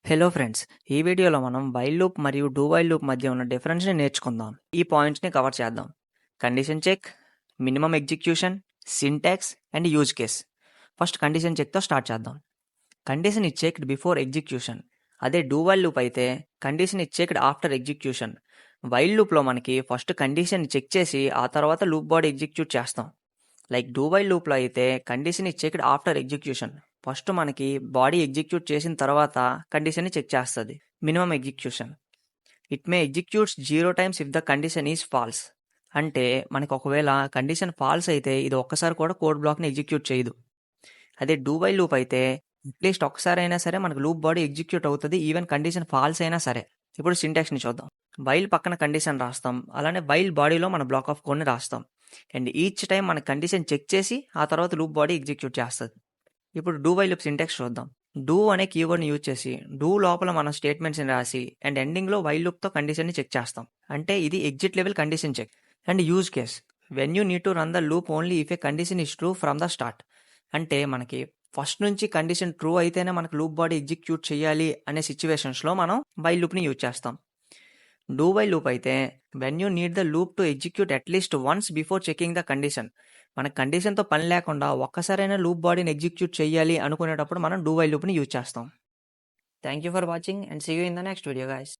Hello friends, ఈ వీడియోలో మనం వైల్ లూప్ మరియు డూ వైల్ లూప్ మధ్య ఉన్న డిఫరెన్స్ని నేర్చుకుందాం. ఈ పాయింట్స్ని కవర్ చేద్దాం. Condition check, minimum execution, syntax and use case. First condition చెక్తో స్టార్ట్ చేద్దాం. Condition is checked before execution. అదే డూ వైల్ లూప్ అయితే condition is checked after execution. While లూప్లో మనకి ఫస్ట్ కండిషన్ చెక్ చేసి ఆ తర్వాత లూప్ బాడీ ఎగ్జిక్యూట్ చేస్తాం. లైక్ డూ వైల్ లూప్లో అయితే condition is checked after execution. First మనకి బాడీ ఎగ్జిక్యూట్ చేసిన తర్వాత కండిషన్ని చెక్ చేస్తుంది. Minimum execution, it may executes 0 times if the condition is false. అంటే మనకి ఒకవేళ కండిషన్ ఫాల్స్ అయితే ఇది ఒక్కసారి కూడా కోడ్ బ్లాక్ని ఎగ్జిక్యూట్ చేయదు. అదే డూ వైల్ లూప్ అయితే అట్లీస్ట్ ఒక్కసారి అయినా సరే మనకు లూప్ బాడీ ఎగ్జిక్యూట్ అవుతుంది, ఈవెన్ కండిషన్ ఫాల్స్ అయినా సరే. ఇప్పుడు సింటాక్స్ని చూద్దాం. వైల్ పక్కన కండిషన్ రాస్తాం, అలానే వైల్ బాడీలో మన బ్లాక్ ఆఫ్ కోడ్ని రాస్తాం. అండ్ ఈచ్ టైం మన కండిషన్ చెక్ చేసి ఆ తర్వాత లూప్ బాడీ ఎగ్జిక్యూట్ చేస్తుంది. ఇప్పుడు డూ వైల్ లూప్ సింటాక్స్ చూద్దాం. డూ అనే కీవర్డ్ని యూజ్ చేసి డూ లోపల మనం స్టేట్మెంట్స్ని రాసి అండ్ ఎండింగ్లో వైల్ లూప్తో కండిషన్ని చెక్ చేస్తాం. అంటే ఇది exit level condition check. And use case, when you need to run the loop only if a condition is true from the start. అంటే మనకి ఫస్ట్ నుంచి కండిషన్ ట్రూ అయితేనే మనకు లూప్ బాడీ ఎగ్జిక్యూట్ చేయాలి అనే సిచ్యువేషన్స్లో మనం వైల్ లూప్ని యూజ్ చేస్తాం. డూ వైల్ లూప్ అయితే when you need the loop to execute at least once before checking the condition. మన కండిషన్తో పని లేకుండా ఒక్కసారైనా లూప్ బాడీని ఎగ్జిక్యూట్ చేయాలి అనుకునేటప్పుడు మనం డూ వైల్ లూప్ని యూజ్ చేస్తాం. Thank you for watching and see you in the next video guys.